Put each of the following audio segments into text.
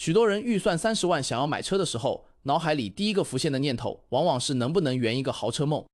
许多人预算30万想要买车的时候，脑海里第一个浮现的念头往往是能不能圆一个豪车梦。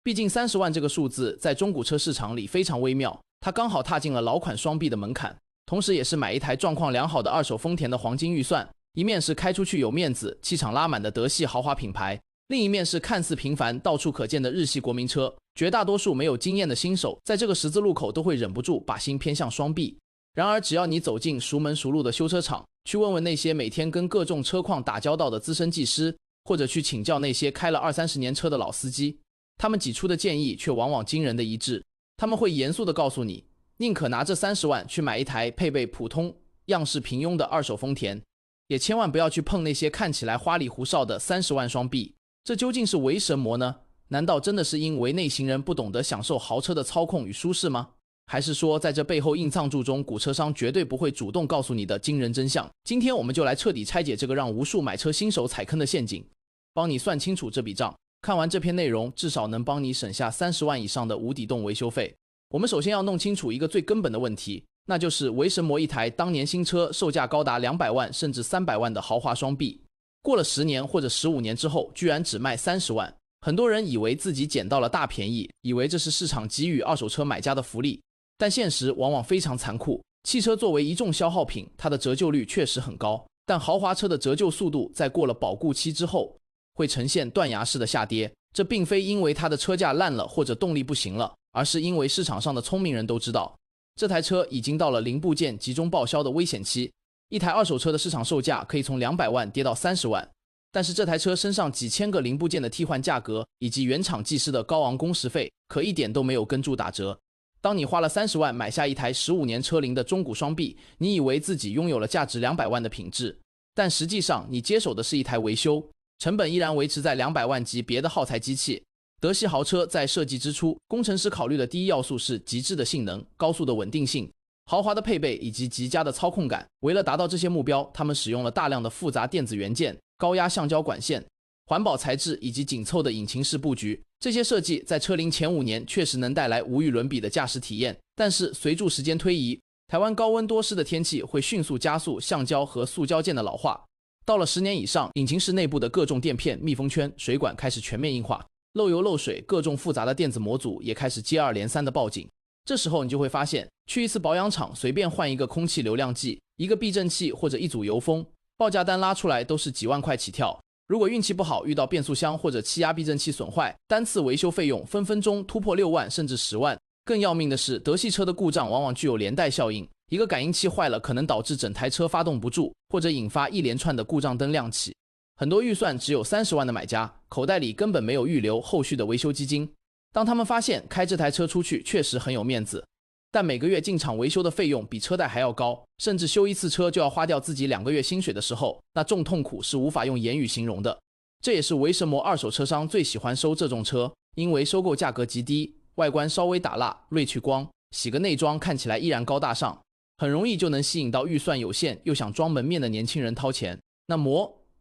毕竟30万这个数字在中古车市场里非常微妙，它刚好踏进了老款双 B 的门槛，同时也是买一台状况良好的二手丰田的黄金预算。一面是开出去有面子、气场拉满的德系豪华品牌，另一面是看似平凡、到处可见的日系国民车。绝大多数没有经验的新手，在这个十字路口都会忍不住把心偏向双 B。然而，只要你走进熟门熟路的修车厂，去问问那些每天跟各种车况打交道的资深技师，或者去请教那些开了20-30年车的老司机，他们给出的建议却往往惊人的一致。他们会严肃地告诉你，宁可拿这30万去买一台配备普通、样式平庸的二手丰田，也千万不要去碰那些看起来花里胡哨的30万双 B。 这究竟是为什么呢？难道真的是因为内行人不懂得享受豪车的操控与舒适吗？还是说在这背后隐藏住中古车商绝对不会主动告诉你的惊人真相？今天我们就来彻底拆解这个让无数买车新手踩坑的陷阱，帮你算清楚这笔账。看完这篇内容，至少能帮你省下30万以上的无底洞维修费。我们首先要弄清楚一个最根本的问题，那就是为什么一台当年新车售价高达200万甚至300万的豪华双 B， 过了10年或者15年之后居然只卖30万。很多人以为自己捡到了大便宜，以为这是市场给予二手车买家的福利，但现实往往非常残酷。汽车作为一众消耗品，它的折旧率确实很高，但豪华车的折旧速度在过了保固期之后会呈现断崖式的下跌。这并非因为它的车架烂了或者动力不行了，而是因为市场上的聪明人都知道，这台车已经到了零部件集中报销的危险期。一台二手车的市场售价可以从200万跌到30万，但是这台车身上几千个零部件的替换价格以及原厂技师的高昂工时费可一点都没有跟住打折。当你花了30万买下一台15年车龄的中古双 B， 你以为自己拥有了价值200万的品质，但实际上你接手的是一台维修，成本依然维持在200万及别的耗材机器。德系豪车在设计之初，工程师考虑的第一要素是极致的性能、高速的稳定性、豪华的配备以及极佳的操控感。为了达到这些目标，他们使用了大量的复杂电子元件、高压橡胶管线、环保材质以及紧凑的引擎室布局。这些设计在车龄前5年确实能带来无与伦比的驾驶体验，但是随着时间推移，台湾高温多湿的天气会迅速加速橡胶和塑胶件的老化。到了10年以上，引擎室内部的各种垫片、密封圈、水管开始全面硬化，漏油漏水，各种复杂的电子模组也开始接二连三的报警。这时候你就会发现，去一次保养厂随便换一个空气流量计、一个避震器或者一组油封，报价单拉出来都是几万块起跳。如果运气不好遇到变速箱或者气压避震器损坏，单次维修费用分分钟突破6万甚至10万。更要命的是，德系车的故障往往具有连带效应，一个感应器坏了可能导致整台车发动不住，或者引发一连串的故障灯亮起。很多预算只有30万的买家口袋里根本没有预留后续的维修基金。当他们发现开这台车出去确实很有面子，但每个月进厂维修的费用比车贷还要高，甚至修一次车就要花掉自己2个月薪水的时候，那重痛苦是无法用言语形容的。这也是为什么二手车商最喜欢收这种车，因为收购价格极低，外观稍微打蜡、锐去光，洗个内装看起来依然高大上，很容易就能吸引到预算有限又想装门面的年轻人掏钱。那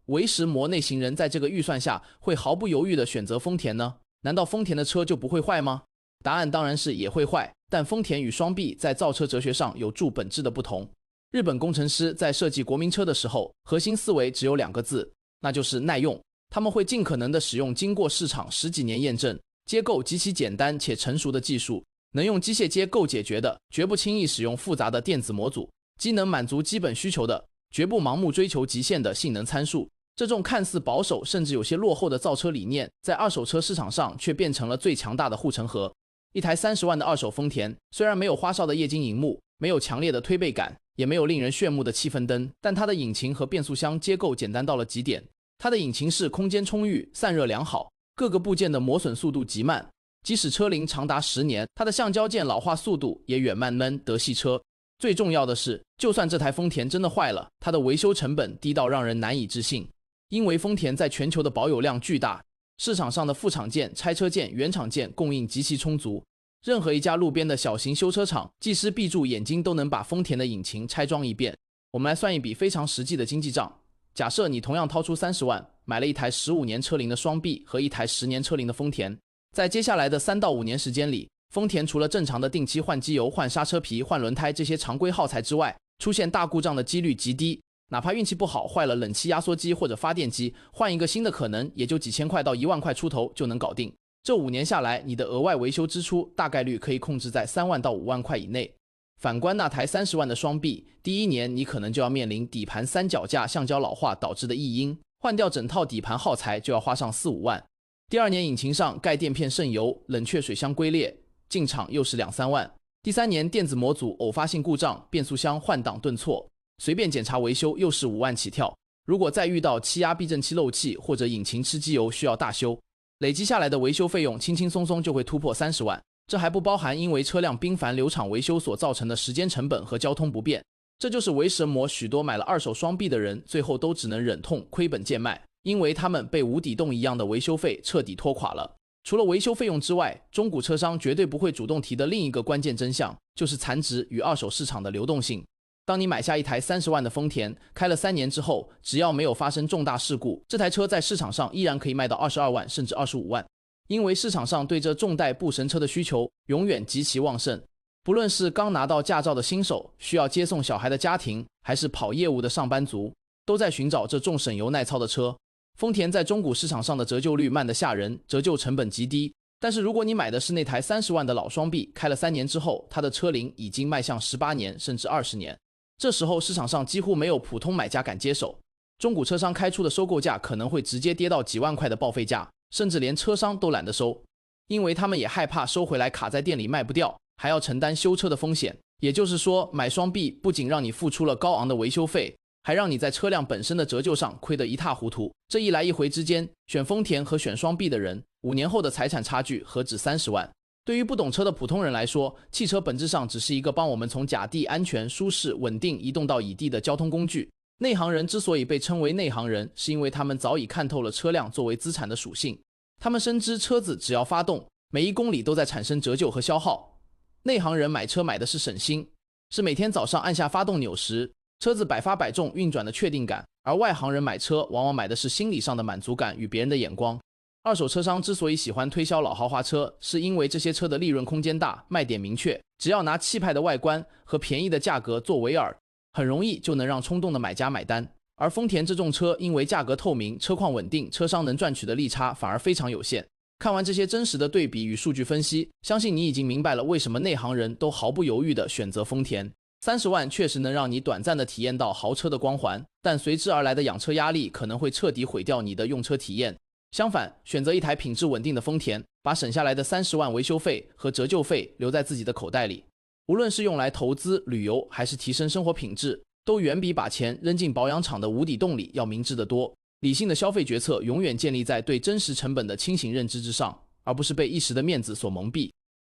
为什么内行人在这个预算下会毫不犹豫地选择丰田呢？难道丰田的车就不会坏吗？答案当然是也会坏，但丰田与双 B 在造车哲学上有著本质的不同。日本工程师在设计国民车的时候，核心思维只有2个字，那就是耐用。他们会尽可能的使用经过市场10几年验证、结构极其简单且成熟的技术，能用机械接构解决的，绝不轻易使用复杂的电子模组；机能满足基本需求的，绝不盲目追求极限的性能参数。这种看似保守甚至有些落后的造车理念，在二手车市场上却变成了最强大的护城河。一台30万的二手丰田，虽然没有花哨的液晶萤幕，没有强烈的推背感，也没有令人炫目的气氛灯，但它的引擎和变速箱结构简单到了极点。它的引擎室空间充裕，散热良好，各个部件的磨损速度极慢，即使车龄长达10年，它的橡胶件老化速度也远慢闷德系车。最重要的是，就算这台丰田真的坏了，它的维修成本低到让人难以置信。因为丰田在全球的保有量巨大，市场上的副厂件、拆车件、原厂件供应极其充足，任何一家路边的小型修车厂，技师闭住眼睛都能把丰田的引擎拆装一遍。我们来算一笔非常实际的经济账，假设你同样掏出30万，买了一台15年车龄的双 B 和一台10年车龄的丰田，在接下来的3到5年时间里，丰田除了正常的定期换机油、换刹车皮、换轮胎这些常规耗材之外，出现大故障的几率极低。哪怕运气不好坏了冷气压缩机或者发电机，换一个新的可能也就几千块到1万块出头就能搞定。这5年下来，你的额外维修支出大概率可以控制在3万到5万块以内。反观那台30万的双 B， 第1年你可能就要面临底盘三脚架橡胶老化导致的异音，换掉整套底盘耗材就要花上4、5万。第2年引擎上盖垫片渗油，冷却水箱龟裂，进厂又是2、3万。第3年电子模组偶发性故障，变速箱换挡顿挫，随便检查维修又是5万起跳。如果再遇到气压避震器漏气或者引擎吃机油需要大修，累积下来的维修费用轻轻松松就会突破30万。这还不包含因为车辆频繁流场维修所造成的时间成本和交通不便。这就是为什么许多买了2手双 B 的人最后都只能忍痛亏本贱卖，因为他们被无底洞一样的维修费彻底拖垮了。除了维修费用之外，中古车商绝对不会主动提的另一个关键真相，就是残值与2手市场的流动性。当你买下一台30万的丰田，开了3年之后，只要没有发生重大事故，这台车在市场上依然可以卖到22万甚至25万。因为市场上对这重代步神车的需求永远极其旺盛，不论是刚拿到驾照的新手，需要接送小孩的家庭，还是跑业务的上班族，都在寻找这重省油耐操的车。丰田在中古市场上的折旧率慢得吓人，折旧成本极低。但是如果你买的是那台30万的老双 B， 开了3年之后，它的车龄已经迈向18年甚至20年。这时候市场上几乎没有普通买家敢接手，中古车商开出的收购价可能会直接跌到几万块的报废价，甚至连车商都懒得收，因为他们也害怕收回来卡在店里卖不掉，还要承担修车的风险。也就是说，买双 B 不仅让你付出了高昂的维修费，还让你在车辆本身的折旧上亏得一塌糊涂。这一来一回之间，选丰田和选双 B 的人5年后的财产差距何止30万。对于不懂车的普通人来说，汽车本质上只是一个帮我们从甲地安全、舒适、稳定移动到乙地的交通工具。内行人之所以被称为内行人，是因为他们早已看透了车辆作为资产的属性。他们深知车子只要发动，每1公里都在产生折旧和消耗。内行人买车买的是省心，是每天早上按下发动钮时车子百发百中运转的确定感，而外行人买车往往买的是心理上的满足感与别人的眼光。2手车商之所以喜欢推销老豪华车，是因为这些车的利润空间大，卖点明确，只要拿气派的外观和便宜的价格做维尔，很容易就能让冲动的买家买单。而丰田这种车因为价格透明，车况稳定，车商能赚取的利差反而非常有限。看完这些真实的对比与数据分析，相信你已经明白了为什么内行人都毫不犹豫地选择丰田。30万确实能让你短暂地体验到豪车的光环，但随之而来的养车压力可能会彻底毁掉你的用车体验。相反，选择一台品质稳定的丰田，把省下来的30万维修费和折旧费留在自己的口袋里，无论是用来投资、旅游，还是提升生活品质，都远比把钱扔进保养厂的无底洞里要明智得多。理性的消费决策永远建立在对真实成本的清醒认知之上，而不是被一时的面子所蒙蔽。